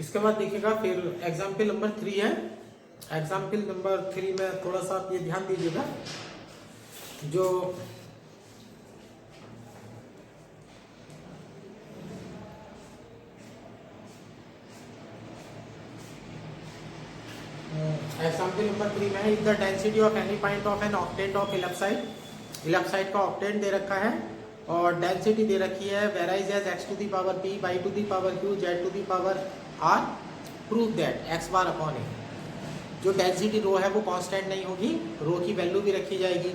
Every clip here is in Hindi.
इसके बाद देखिएगा फिर एग्जाम्पल नंबर 3 है। एग्जाम्पल नंबर 3 में थोड़ा सा आप ये ध्यान दीजिएगा, जो एग्जाम्पल नंबर 3 में है, if the density of any point of an octant of ellipsoid का ऑक्टेंट दे रखा है और डेंसिटी दे रखी है varies as x to the power p, y to the power q, z to the power r, prove that x bar upon a. जो डेंसिटी रो है वो कांस्टेंट नहीं होगी, रो की वैल्यू भी रखी जाएगी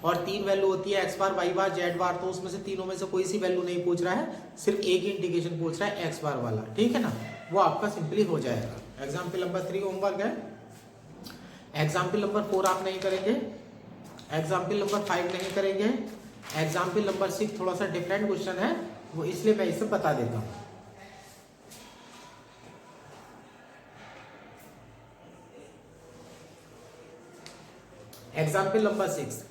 और 3 वैल्यू होती है x बार, y बार, z बार, तो उसमें से तीनों में से कोई सी वैल्यू नहीं पूछ रहा है, सिर्फ एक ही इंडिकेशन पूछ रहा है x बार वाला, ठीक है ना, वो आपका सिंपली हो जाएगा। एग्जाम्पल नंबर 3 होमवर्क है। एग्जाम्पल नंबर 4 आप नहीं करेंगे, एग्जाम्पल नंबर 5 नहीं करेंगे, एग्जाम्पल नंबर 6 थोड़ा सा डिफरेंट क्वेश्चन है, वो इसलिए मैं इसे बता देता हूँ। एग्जाम्पल नंबर 6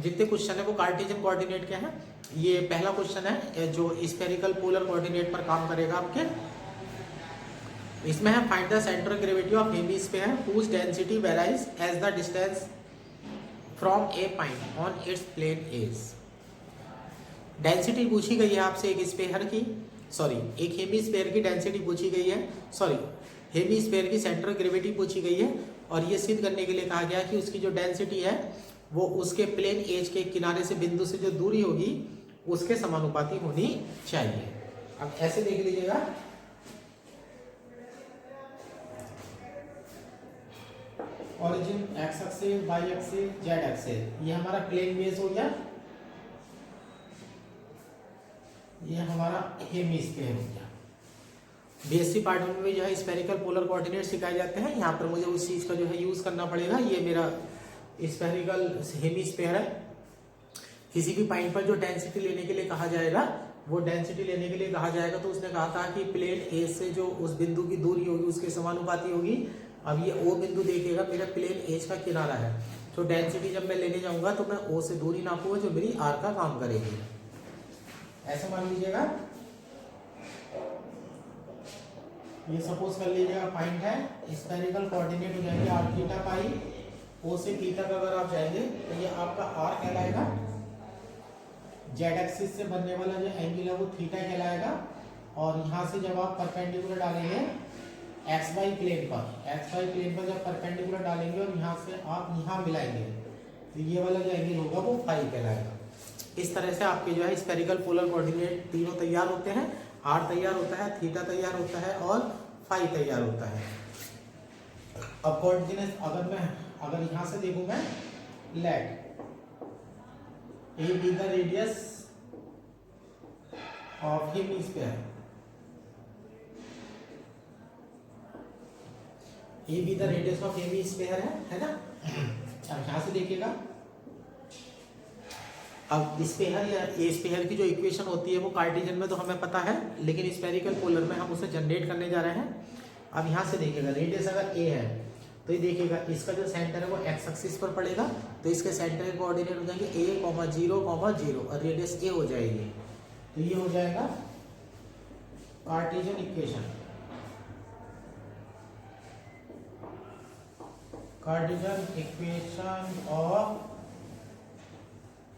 जितने क्वेश्चन है वो कार्टेशियन कोऑर्डिनेट के हैं। ये पहला क्वेश्चन है जो स्फेरिकल पोलर कोऑर्डिनेट पर काम करेगा आपके। इसमें है find the centre of gravity of hemisphere whose density varies as the distance from a point on its plane edge. Density पूछी गई है आपसे एक स्फीयर की, सॉरी एक हेमिस्फीयर की डेंसिटी पूछी गई है, सॉरी हेमिस्फीयर की सेंटर ऑफ ग्रेविटी पूछी गई है और ये सिद्ध करने के लिए कहा गया कि उसकी जो डेंसिटी है वो उसके प्लेन एज के किनारे से बिंदु से जो दूरी होगी उसके समानुपाती होनी चाहिए। अब ऐसे देख लीजिएगा, origin X axis, Y axis, Z axis, ये हमारा प्लेन बेस हो गया, ये हमारा हेमिस्फीयर हो गया। बीएससी पार्ट में भी जो है स्फेरिकल पोलर कोऑर्डिनेट सिखाए जाते हैं, यहाँ पर मुझे उस चीज का जो है यूज करना पड़ेगा। ये मेरा स्फेरिकल हेमिस्फीयर है। किसी भी पॉइंट पर जो डेंसिटी लेने के लिए कहा जाएगा, वो डेंसिटी लेने के लिए कहा जाएगा तो उसने कहा था कि प्लेन ए से जो उस बिंदु की दूरी होगी उसके समानुपाती होगी। अब ये ओ बिंदु देखिएगा मेरा प्लेन एज का किनारा है, तो डेंसिटी जब मैं लेने जाऊंगा तो मैं ओ से दूरी नापूंगा जो मेरी आर का काम करेगी। ऐसा मान लीजिएगा, ये सपोज कर लीजिएगा पॉइंट है, स्फेरिकल कोऑर्डिनेट हो जाएंगे आर थीटा पाई, ओ से थीटा का अगर आप जाएंगे तो ये आपका आर कहलाएगा, जेड एक्सिस से बनने वाला जो एंगल है वो थीटा कहलाएगा और यहाँ से जब आप परपेंडिकुलर डालेंगे एक्स वाई प्लेन पर जब परपेंडिकुलर डालेंगे और यहाँ से आप यहाँ मिलाएंगे तो ये वाला जो एंगल होगा वो फाई कहलाएगा। इस तरह से आपके जो है स्फेरिकल पोलर कोऑर्डिनेट तीनों तैयार होते हैं, आर तैयार होता है, थीटा तैयार होता है और फाई तैयार होता है। अब कोऑर्डिनेट अगर यहाँ से देखूं मैं, let A be the radius of hemisphere, A be the radius of hemisphere है ना। अब यहाँ से देखिएगा, अब स्फीयर या ए स्फीयर की जो इक्वेशन होती है वो कार्टेशियन में तो हमें पता है, लेकिन स्फेरिकल पोलर में हम उसे जनरेट करने जा रहे हैं। अब यहाँ से देखिएगा रेडियस अगर ए है तो ये देखिएगा इसका जो सेंटर है वो एक्स एक्सिस पर पड़ेगा, तो इसके सेंटर के कोऑर्डिनेट हो जाएंगे a, 0, 0 और रेडियस ए हो जाएगी, तो ये हो जाएगा Cartesian equation, Cartesian equation of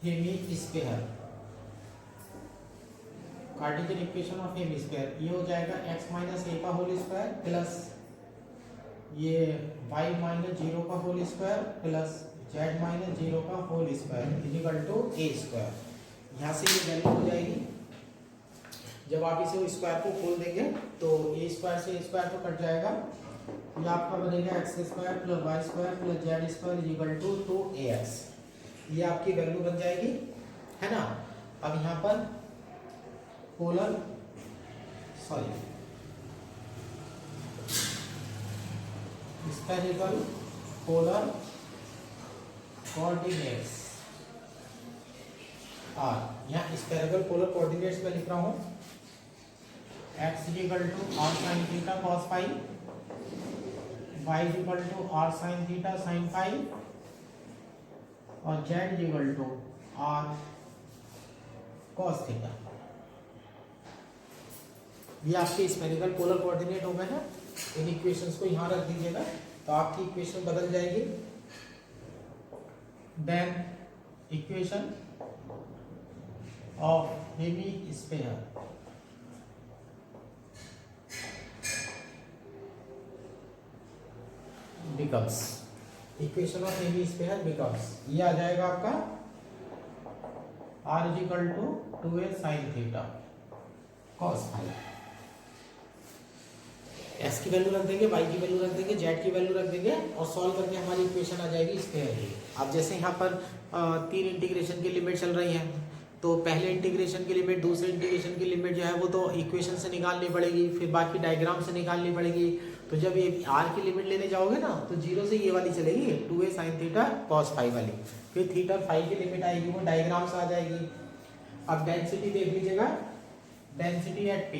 hemisphere, Cartesian equation of hemisphere. ये हो जाएगा x माइनस ए का होल स्क्वायर प्लस ये y माइनस 0 का whole square plus z minus 0 का whole square equal to A square. यहाँ से ये वैल्यू हो जाएगी, जब आप इसे स्क्वायर को खोल देंगे तो ए स्क्वायर से ए स्क्वायर तो कट जाएगा, ये आपका बनेगा X square plus Y square plus Z square equal to 2ax। ये आपकी वैल्यू बन जाएगी, है ना। अब यहाँ पर polar spherical polar coordinates R, यहाँ स्फेरिकल पोलर कोऑर्डिनेट्स में लिख रहा हूँ x equal to R sine theta cos phi, y equal to R sine theta sine phi और z equal to R cos theta. ये आपके स्फेरिकल पोलर कोऑर्डिनेट हो गए ना। इन इक्वेशंस को यहाँ रख दीजिएगा तो आपकी इक्वेशन बदल जाएगी। Then equation of hemisphere becomes, equation of hemisphere becomes, ये आ जाएगा आपका r is equal to 2a sin theta cos phi. s की वैल्यू रख देंगे, y की वैल्यू रख देंगे, z की वैल्यू रख देंगे और सॉल्व करके हमारी इक्वेशन आ जाएगी स्फीयर की। अब जैसे यहाँ पर 3 इंटीग्रेशन की लिमिट चल रही है, तो पहले इंटीग्रेशन की लिमिट, दूसरे इंटीग्रेशन की लिमिट जो है वो तो इक्वेशन से निकालनी पड़ेगी, फिर बाकी डायग्राम से निकालनी पड़ेगी। तो जब ये r की लिमिट लेने जाओगे ना तो 0 से ये वाली चलेगी 2a sin theta cos phi वाली, फिर थीटा फाई की लिमिट आएगी वो डायग्राम से आ जाएगी। अब डेंसिटी देख लीजिएगा, density at p,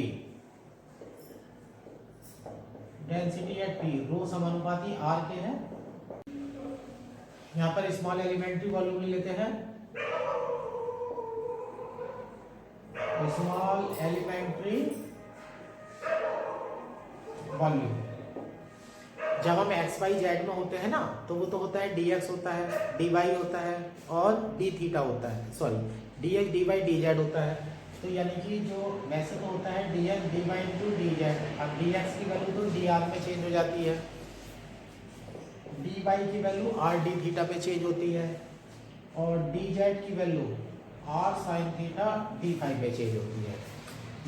density at p रो समानुपाती r के है। यहाँ पर स्मॉल एलिमेंट्री वॉल्यूम ले लेते हैं, स्मॉल एलिमेंट्री वॉल्यूम। जब हम एक्स वाई जेड में होते हैं ना तो वो तो होता है dx होता है, dy होता है और d थीटा होता है, सॉरी dx dy dz होता है। तो यानी कि जो वैसे तो होता है dx dy इंटू dz, अब dx की वैल्यू तो dr में चेंज हो जाती है, dy की वैल्यू r d थीटा पे चेंज होती है और dz की value r sin theta d phi पे चेंज होती है।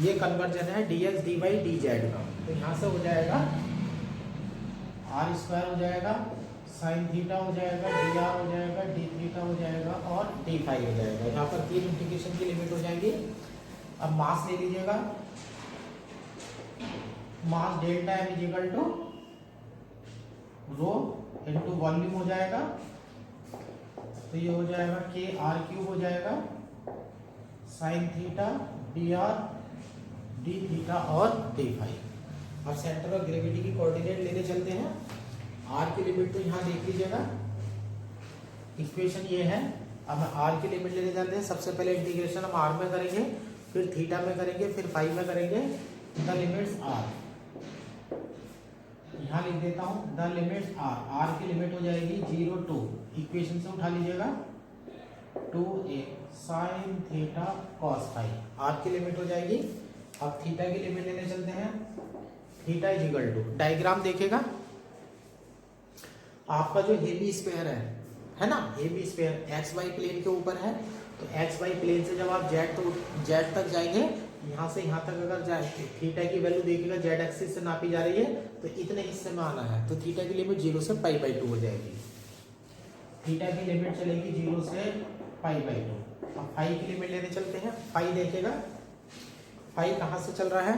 ये कन्वर्जन है dx dy dz का। तो यहाँ से हो जाएगा आर स्क्वायर हो जाएगा, साइन थीटा हो जाएगा, डी आर हो जाएगा, डी थीटा हो जाएगा और डी फाई हो जाएगा। यहाँ पर 3 इंटीग्रेशन की लिमिट हो जाएगी। अब मास ले लीजिएगा, mass delta m is equal to rho into volume हो जाएगा। तो ये हो जाएगा के आर क्यूब हो जाएगा, sign theta d r d theta और डी फाई। अब सेंटर ऑफ ग्रेविटी की कोऑर्डिनेट लेने चलते हैं। r की लिमिट तो यहाँ देख लीजिएगा, इक्वेशन ये है। अब r की लिमिट लेने चलते हैं। सबसे पहले इंटीग्रेशन हम r में करेंगे, फिर थीटा में करेंगे, फिर फाई में करेंगे। द लिमिट्स r, यहाँ लिख देता हूँ द लिमिट्स r की लिमिट हो जाएगी 0 टू, इक्वेशन से उठा लीजिएगा 2a sin theta cos phi, r की लिमिट हो जाएगी। अब थीटा की लिमिट लेने चलते हैं। Theta is equal to, diagram देखेगा आपका जो हेमिस्फीयर है ना, हेमिस्फीयर एक्स वाई प्लेन के ऊपर है। तो एक्स वाई प्लेन से जब आप जेड तक जाएंगे, यहाँ से यहाँ तक अगर जाए, थीटा की वैल्यू देखिएगा जेड एक्सिस से नापी जा रही है तो इतने हिस्से में आना है। तो थीटा की लिमिट 0 से π/2 हो जाएगी। थीटा की लिमिट चलेगी 0 से π/2। अब फाई की लिमिट लेने चलते हैं। फाई देखेगा, फाई कहाँ से चल रहा है,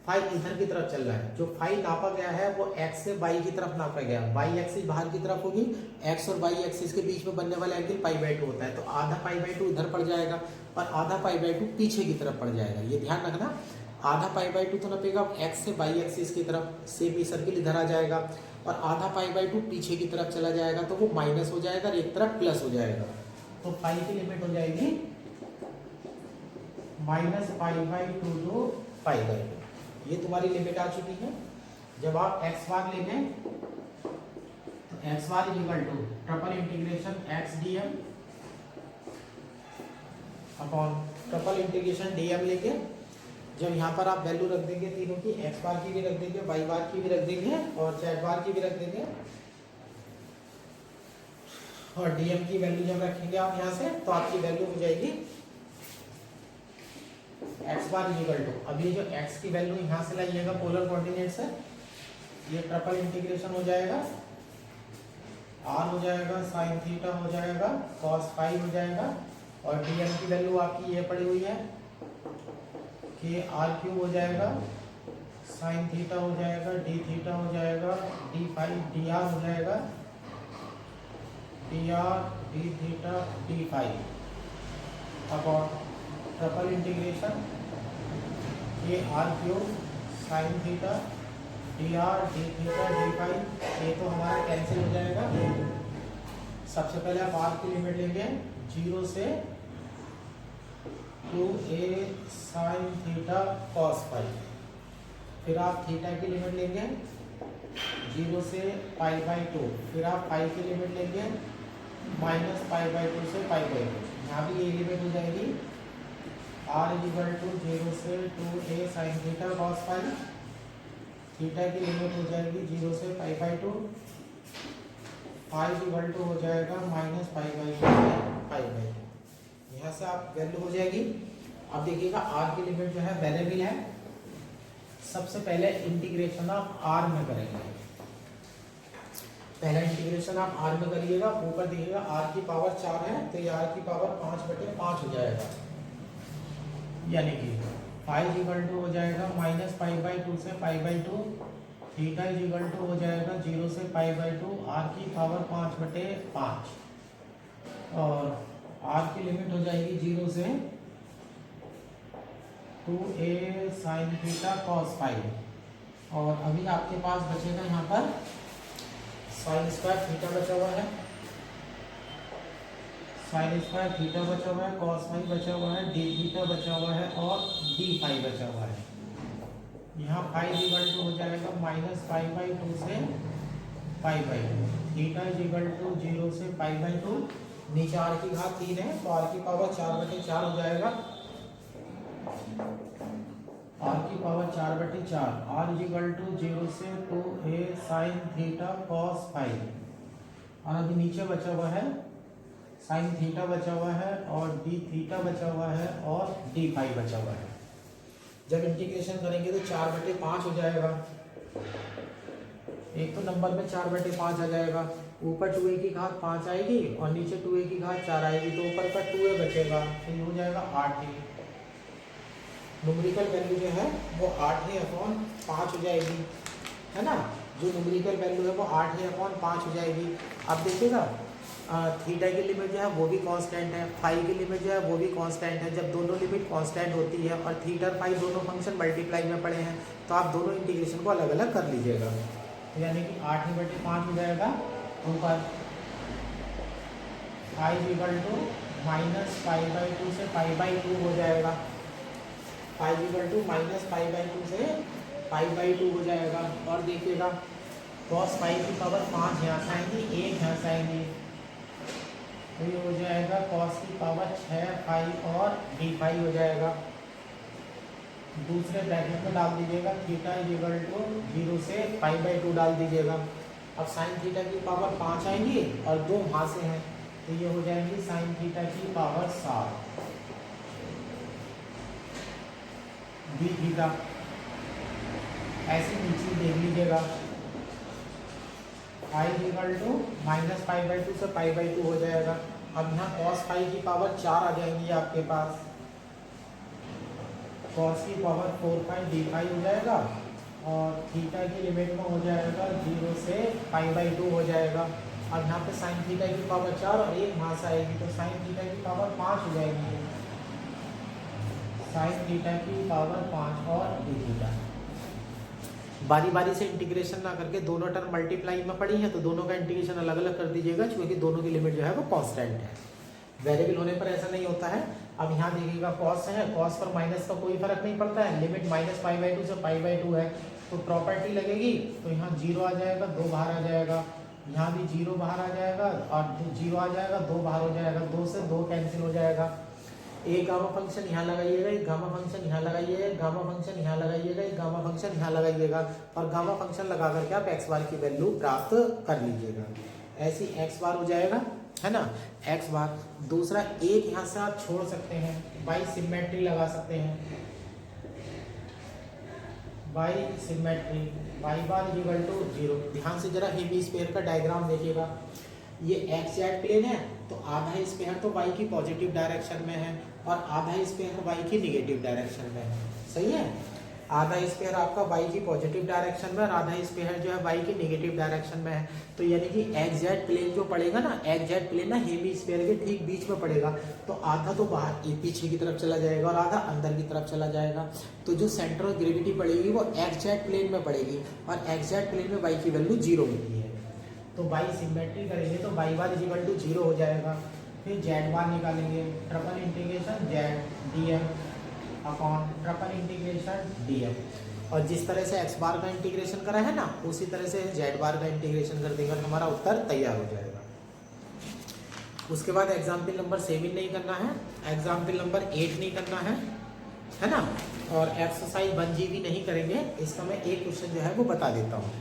फाई इधर की तरफ चल रहा है। जो फाई नापा गया है वो एक्स से वाई की तरफ नापा गया। वाई एक्सिस बाहर की तरफ होगी, एक्स और वाई एक्सिस के बीच में बनने वाला एंगल π/2 होता है। तो आधा π/2 इधर पड़ जाएगा और आधा π/2 पीछे की तरफ पड़ जाएगा। ये ध्यान रखना, आधा π/2 तो नपेगा एक्स से वाई एक्सिस की तरफ, सेम ही सर्किल इधर आ जाएगा और आधा π/2 पीछे की तरफ चला जाएगा तो वो माइनस हो जाएगा और एक तरफ प्लस हो जाएगा। तो फाई की लिमिट हो जाएगी -π/2 टू π/2। ये तुम्हारी लिमिट आ चुकी है। जब आप एक्स बार लेंगे तो X bar is equal to triple integration X D M upon triple integration D M लेके, जब यहाँ पर आप वैल्यू रख देंगे तीनों की, एक्स बार की भी रख देंगे, वाई बार की भी रख देंगे और जेड बार की भी रख देंगे और डी एम की वैल्यू जब रखेंगे आप यहाँ से तो आपकी वैल्यू हो जाएगी X bar is equal to, अब ये जो एक्स की वैल्यू यहाँ से लाइएगा पोलर कोऑर्डिनेट से, ये ट्रिपल इंटीग्रेशन हो जाएगा, आर हो जाएगा, साइन थीटा हो जाएगा, कॉस फाई हो जाएगा और डी एम की वैल्यू आपकी ये पड़ी हुई है कि आर क्यूब हो जाएगा, साइन थीटा हो जाएगा, डी थीटा हो जाएगा, डी फाई डी आर हो जाएगा, d r d theta d phi upon triple integration ये r cube sine theta d r d theta d phi. ये तो हमारा कैंसिल हो जाएगा। सबसे पहले आप आर की लिमिट लेंगे 0 से 2a sin theta cos phi. फिर आप थीटा की लिमिट लेंगे 0 से π/2, फिर आप पाई की लिमिट लेंगे -π/2 से π/2। यहाँ भी ये लिमिट हो जाएगी r = 0 से 2a sin theta cos phi. Theta की लिमिट हो जाएगी 0 से π/2, फाई = हो जाएगा -π/2 से π/2। यहाँ से आप वैल्यू हो जाएगी। अब देखिएगा r की लिमिट जो है वेरिएबल है, सबसे पहले इंटीग्रेशन आप r में करेंगे। पहला इंटीग्रेशन आप r में करिएगा, ऊपर देखिएगा r की पावर 4 है तो ये r की पावर 5/5 हो जाएगा, यानी कि फाई = हो जाएगा -π/2 से π/2, थीटा = हो जाएगा 0 से π/2, r की पावर 5/5 और r की लिमिट हो जाएगी 0 से 2a sin theta cos phi. और अभी आपके पास बचेगा यहाँ पर sin स्क्वायर थीटा बचा हुआ है, sin स्क्वायर थीटा बचा हुआ है, cos फाई बचा हुआ है, d थीटा बचा हुआ है और d फाई बचा हुआ है। यहाँ फाई = हो जाएगा -π/2 से π/2, थीटा = 0 से π/2, नीचे r की घात 3 है तो r की पावर 4/4 हो जाएगा, r की पावर 4/4, r = 0 से 2a sin theta cos phi. और अभी नीचे बचा हुआ है sin थीटा बचा हुआ है और d थीटा बचा हुआ है और d फाई बचा हुआ है। जब इंटीग्रेशन करेंगे तो 4/5 हो जाएगा, एक तो नंबर में 4/5 आ जाएगा, ऊपर 2a की घात 5 आएगी और नीचे 2a की घात 4 आएगी तो ऊपर का 2a बचेगा, तो ये हो जाएगा 8a। न्यूमेरिकल वैल्यू जो है वो 8a/5 हो जाएगी, है ना। जो न्यूमेरिकल वैल्यू है वो 8a/5 हो जाएगी। अब देखिएगा थीटा की लिमिट जो है वो भी कांस्टेंट है, फाई की लिमिट जो है वो भी कांस्टेंट है। जब दोनों लिमिट कांस्टेंट होती है और थीटा और फाई दोनों फंक्शन मल्टीप्लाई में पड़े हैं तो आप दोनों इंटीग्रेशन को अलग अलग कर लीजिएगा, यानी कि 8a/5 हो जाएगा। ऊपर फाई = -π/2 से π/2 हो जाएगा, फाई = -π/2 से π/2 हो जाएगा। और देखिएगा cos फाई की पावर 5 यहाँ से आएंगी, 1 यहाँ से आएंगी, तो ये हो जाएगा cos की पावर 6 फाई और d फाई हो जाएगा। दूसरे ब्रैकेट में डाल दीजिएगा, थीटा = 0 से π/2 डाल दीजिएगा। अब साइन थीटा की पावर 5 आएंगी और 2 वहाँ से हैं तो ये हो जाएंगी साइन थीटा की पावर 7 d थीटा। ऐसे नीचे देख लीजिएगा, फाई = -π/2 से π/2 हो जाएगा। अब यहाँ cos फाई की पावर 4 आ जाएंगी आपके पास, cos की पावर 4 फाई d फाई हो जाएगा और थीटा की लिमिट में हो जाएगा 0 से π/2 हो जाएगा। अब यहाँ पे साइन थीटा की पावर 4 और 1 वहाँ से आएगी तो साइन थीटा की पावर 5 हो जाएगी, साइन थीटा की पावर 5 और d थीटा। बारी बारी से इंटीग्रेशन ना करके दोनों टर्म मल्टीप्लाई में पड़ी है तो दोनों का इंटीग्रेशन अलग अलग कर दीजिएगा, क्योंकि दोनों की लिमिट जो है वो कांस्टेंट है। वेरिएबल होने पर ऐसा नहीं होता है। अब यहाँ देखिएगा cos है, cos पर माइनस का कोई फर्क नहीं पड़ता है, लिमिट -π/2 से π/2 है तो प्रॉपर्टी लगेगी तो यहाँ 0 आ जाएगा, 2 बाहर आ जाएगा, यहाँ भी 0 बाहर आ जाएगा और 0 आ जाएगा, 2 बाहर हो जाएगा, 2 से 2 कैंसिल हो जाएगा। एक गामा फंक्शन यहाँ लगाइएगा, एक गामा फंक्शन यहाँ लगाइएगा, एक गामा फंक्शन यहाँ लगाइएगा, एक गामा फंक्शन यहाँ लगाइएगा और गामा फंक्शन लगा करके आप एक्स बार की वैल्यू प्राप्त कर लीजिएगा। ऐसी एक्स बार हो जाएगा, है ना, एक्स बार। दूसरा एक यहाँ से आप छोड़ सकते हैं, बाई सिमेट्री लगा सकते हैं, बाई सिमेट्री, वाई बार = 0। ध्यान से जरा हेमिस्फीयर का डायग्राम देखिएगा, ये एक्स जेड प्लेन है तो आधा स्फीयर तो वाई की पॉजिटिव डायरेक्शन में है और आधा स्फीयर वाई की निगेटिव डायरेक्शन में है, सही है। आधा स्फीयर आपका वाई की पॉजिटिव डायरेक्शन में और आधा स्फीयर जो है वाई की नेगेटिव डायरेक्शन में है। तो यानी कि एक्स जेड प्लेन जो पड़ेगा ना, एक्स जेड प्लेन ना हेमिस्फीयर के ठीक बीच में पड़ेगा, तो आधा तो बाहर पीछे की तरफ चला जाएगा और आधा अंदर की तरफ चला जाएगा। तो जो सेंटर ऑफ ग्रेविटी पड़ेगी वो एक्स जेड प्लेन में पड़ेगी और एक्स जेड प्लेन में वाई की वैल्यू 0 होती है। तो बाई सिमेट्री करेंगे तो वाई बार = 0 हो जाएगा। फिर जेड बार निकालेंगे, triple integration Z D M upon triple integration D M. और जिस तरह से एक्स बार का इंटीग्रेशन करा है ना, उसी तरह से जेड बार का इंटीग्रेशन कर देंगे, हमारा उत्तर तैयार हो जाएगा। उसके बाद एग्जाम्पल नंबर 7 नहीं करना है, एग्जाम्पल नंबर 8 नहीं करना है ना, और एक्सरसाइज 1G भी नहीं करेंगे। इसका मैं एक क्वेश्चन जो है वो बता देता हूँ।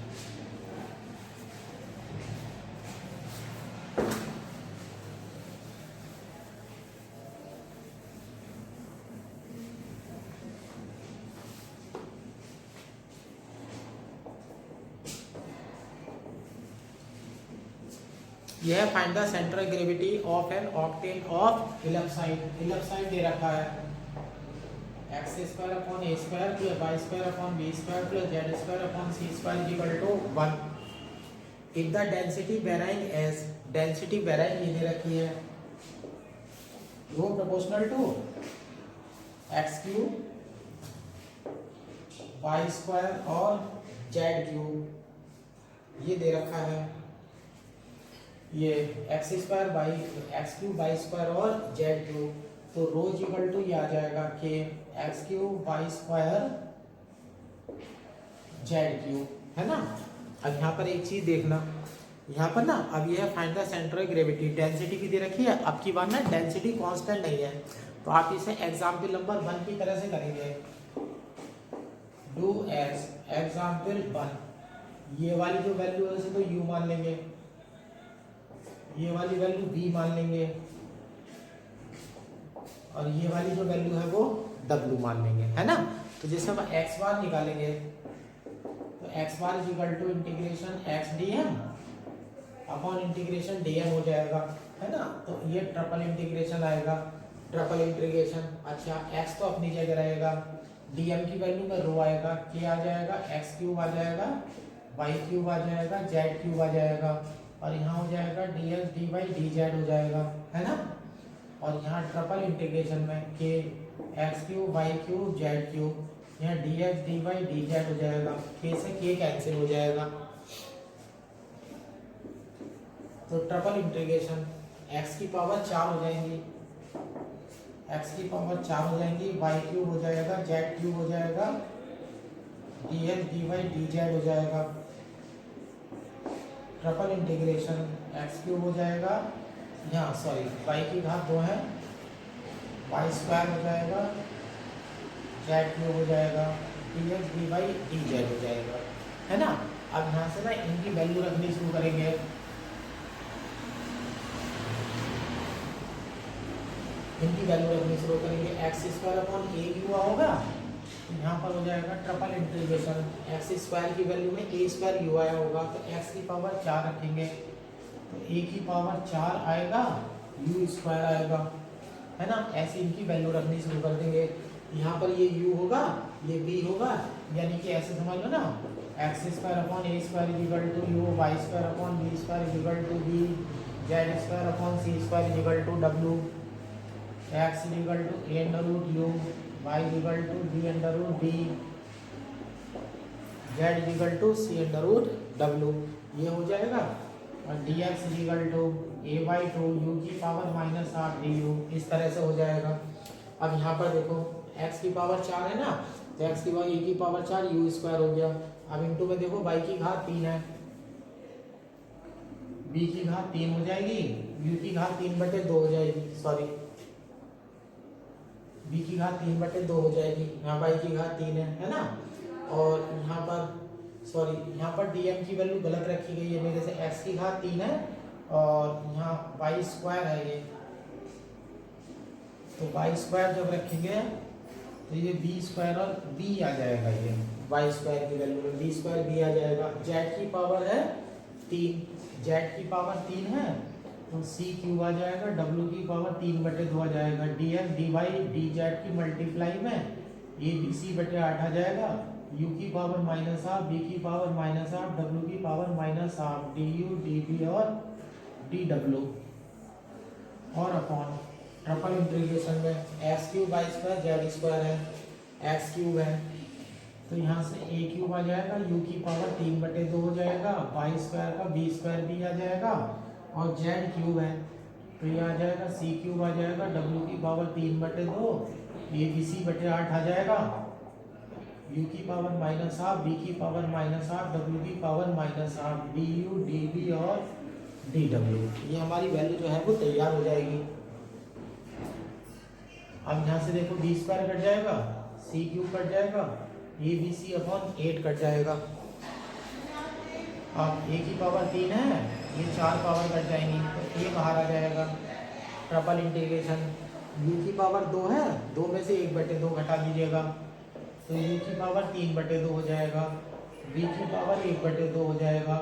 यह है find the central gravity of an octane of ellipsoid. Ellipsoid दे रखा है x square upon A square plus Y square upon B square plus Z square upon C square is equal to 1। If the density varying as, density varying ये दे रखी है वो proportional to x cube Y square और जेड क्यूब, ये दे रखा है ये x square by x cube by square और जेड क्यूब। तो रो इक्वल टू ये आ जाएगा कि x cube by square Z cube, है ना। अब यहाँ पर एक चीज देखना, यहाँ पर ना अब ये है find the central gravity, density भी दे रखी है। अब की बात ना डेंसिटी कांस्टेंट नहीं है, तो आप इसे एग्जाम्पल नंबर 1 की तरह से करेंगे। डू एज एग्जाम्पल 1, ये वाली जो वैल्यू है उसे तो u मान लेंगे, ये वाली वैल्यू v मान लेंगे, और ये वाली जो वैल्यू है वो w मान लेंगे, है ना। तो जैसे हम x बार निकालेंगे तो x bar is equal to integration x dm upon integration dm हो जाएगा, है ना। तो ये ट्रिपल इंटीग्रेशन आएगा, ट्रिपल इंटीग्रेशन। अच्छा x तो अपनी जगह रहेगा, dm की वैल्यू में रो आएगा, k आ जाएगा, x क्यूब आ जाएगा, y क्यूब आ जाएगा, z क्यूब आ जाएगा, और यहाँ हो जाएगा dx dy dz हो जाएगा, है ना। और यहाँ ट्रिपल इंटीग्रेशन में k x cube y cube z cube, यहाँ dx dy dz हो जाएगा, k से k कैंसिल हो जाएगा। तो ट्रिपल इंटीग्रेशन x की पावर 4 हो जाएंगी, x की पावर 4 हो जाएंगी, y क्यूब हो जाएगा, z क्यूब हो जाएगा, dx dy dz हो जाएगा। ट्रिपल इंटीग्रेशन एक्स क्यूब हो जाएगा, यहाँ सॉरी वाई की घात 2 है, वाई स्क्वायर हो जाएगा, जेड क्यूब हो जाएगा, D X D Y D Z हो जाएगा, है ना। अब यहाँ से ना इनकी वैल्यू रखनी शुरू करेंगे। इनकी वैल्यू रखनी शुरू करेंगे, एक्स स्क्वायर अपॉन ए क्यू होगा, यहाँ पर हो जाएगा ट्रिपल इंटीग्रेशन एक्स स्क्वायर की वैल्यू में ए स्क्वायर यू आया होगा, तो एक्स की पावर 4 रखेंगे, तो ए की पावर 4 आएगा, यू स्क्वायर आएगा, है ना। ऐसे इनकी वैल्यू रखनी शुरू कर देंगे। यहाँ पर ये u होगा, ये b होगा, यानी कि ऐसे समझ लो ना, X square upon A square is equal to U, Y square upon B square is equal to B, Z square upon C square is equal to W, X is equal to A under root U, y equal to d under root b, z equal टू c अंडर रूट w, ये हो जाएगा। और dx equal to a/2 u की पावर -8 du, इस तरह से हो जाएगा। अब यहाँ पर देखो x की पावर 4 है ना, तो x की पावर a की पावर 4 u स्क्वायर हो गया। अब इनटू में देखो y की घात 3 है, b की घात 3 हो जाएगी, u की घात 3/2 हो जाएगी, सॉरी b की घात 3/2 हो जाएगी, यहाँ y की घात 3 है ना। और यहाँ पर सॉरी यहाँ पर dm की वैल्यू गलत रखी गई है मेरे से, x की घात 3 है और यहाँ y स्क्वायर है ये, तो y स्क्वायर जब रखेंगे तो ये b स्क्वायर और b आ जाएगा, ये y स्क्वायर की वैल्यू में b स्क्वायर b आ जाएगा। z की पावर है 3, z की पावर 3 है तो c क्यूब आ जाएगा, w की पावर 3/2 आ जाएगा, dx dy dz की मल्टीप्लाई में a b c बटे 8 आ जाएगा, u की पावर -8, b की पावर -8, w की पावर -8, du dv और dw, और अपॉन ट्रिपल इंटीग्रेशन में X cube Y square Z square है, एक्स क्यूब है तो यहाँ से a क्यूब आ जाएगा, u की पावर 3/2 हो जाएगा, वाई स्क्वायर का b स्क्वायर भी आ जाएगा, और जेड क्यूब है तो ये आ जाएगा सी क्यूब आ जाएगा डब्ल्यू की पावर 3/2 ए बी सी बटे 8 आ जाएगा, यू की पावर -12 बी की पावर -8 डब्ल्यू की power -8 D U D B और डी डब्ल्यू। ये हमारी वैल्यू जो है वो तैयार हो जाएगी। अब यहाँ से देखो बी स्क्वायर कट जाएगा, सी क्यूब कट जाएगा, A B C upon 8 cut जाएगा। अब ए की पावर 3 है, ये 4 पावर कट जाएंगी तो ए बाहर आ जाएगा। ट्रिपल इंटीग्रेशन यू की पावर 2 है, 2 में से 1/2 घटा दीजिएगा तो यू की पावर 3/2 हो जाएगा, बी की पावर 1/2 हो जाएगा,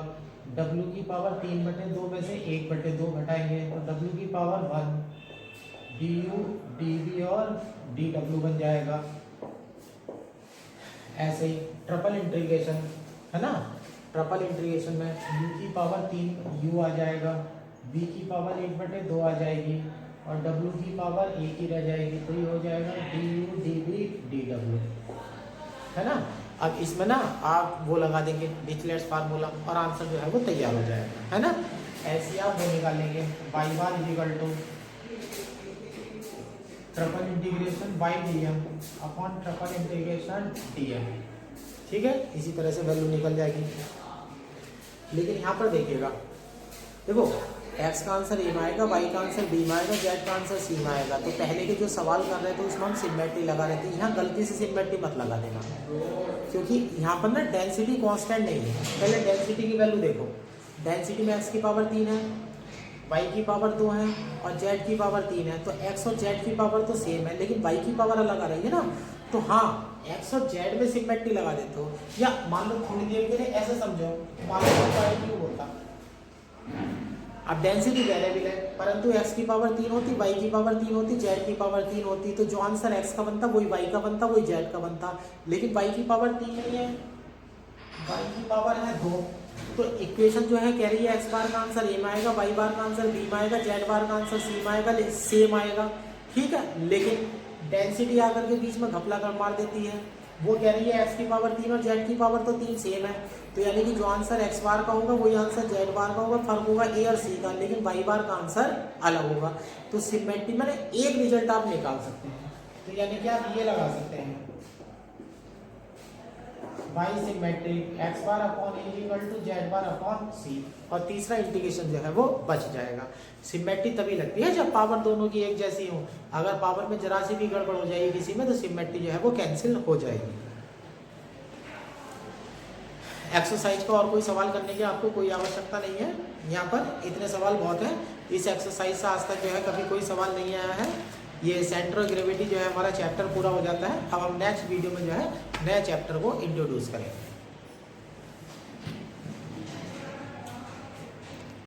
डब्ल्यू की पावर 3/2 में से 1/2 घटाएंगे तो डब्ल्यू की power 1, D U D B और डी डब्ल्यू बन जाएगा। ऐसे ही ट्रिपल इंटीग्रेशन है ना, ट्रिपल इंटीग्रेशन में u की पावर 3 u आ जाएगा, b की पावर 1/2 आ जाएगी और w की पावर 1 ही रह जाएगी तो ये हो जाएगा D U D B D W, है ना। अब इसमें ना आप वो लगा देंगे डिरिचलेट फार्मूला और आंसर जो है वो तैयार हो जाएगा, है ना। ऐसे आप वो निकालेंगे y bar equal to triple integration Y D M upon triple integration D M, ठीक है। इसी तरह से वैल्यू निकल जाएगी। लेकिन यहाँ पर देखिएगा, देखो x का आंसर ए में आएगा, y का आंसर b में आएगा, z का आंसर c में आएगा। तो पहले के जो सवाल कर रहे थे उसमें हम सिमेट्री लगा रहे थे, यहाँ गलती से सिमेट्री मत लगा देना क्योंकि यहाँ पर ना डेंसिटी कांस्टेंट नहीं है। पहले डेंसिटी की वैल्यू देखो, डेंसिटी में x की पावर 3 है, y की पावर 2 है और z की पावर 3 है। तो x और z की पावर तो सेम है लेकिन y की पावर अलग आ रही है ना। तो हाँ, x और z में सिमेट्री लगा देते हो, या मान लो थोड़ी देर के लिए ऐसे समझो, मान लो क्यूब होता। अब डेंसिटी वेरिएबल है परंतु x की पावर 3 होती, y की पावर 3 होती, z की पावर 3 होती, तो जो आंसर x का बनता वही y का बनता, वही z का बनता। लेकिन y की पावर 3 नहीं है, y की पावर है 2। तो इक्वेशन जो है कह रही है x बार का आंसर a में आएगा, y बार का आंसर b में आएगा, z बार का आंसर c में आएगा, सेम आएगा, ठीक है। लेकिन डेंसिटी आकर के बीच में घपला कर मार देती है, वो कह रही है x की पावर 3 और z की पावर तो 3 सेम है। तो यानी कि जो आंसर x बार का होगा वही आंसर z बार का होगा, फर्क होगा a और c का, लेकिन y बार का आंसर अलग होगा। तो सिमेट्री में एक रिजल्ट आप निकाल सकते हैं। तो यानी कि आप ये लगा सकते हैं y symmetric x bar upon a equal to z bar upon c, और तीसरा इंटीग्रेशन जो है वो बच जाएगा। सिमेट्री तभी लगती है जब पावर दोनों की एक जैसी हो। अगर पावर में जरा सी भी गड़बड़ हो जाएगी किसी में तो सिमेट्री जो है वो कैंसिल हो जाएगी। एक्सरसाइज का और कोई सवाल करने की आपको कोई आवश्यकता नहीं है, यहाँ पर इतने सवाल बहुत हैं। इस एक्सरसाइज से आज तक जो है कभी कोई सवाल नहीं आया है। ये सेंटर ऑफ ग्रेविटी जो है हमारा चैप्टर पूरा हो जाता है। अब हम नेक्स्ट वीडियो में जो है नए चैप्टर को इंट्रोड्यूस करेंगे।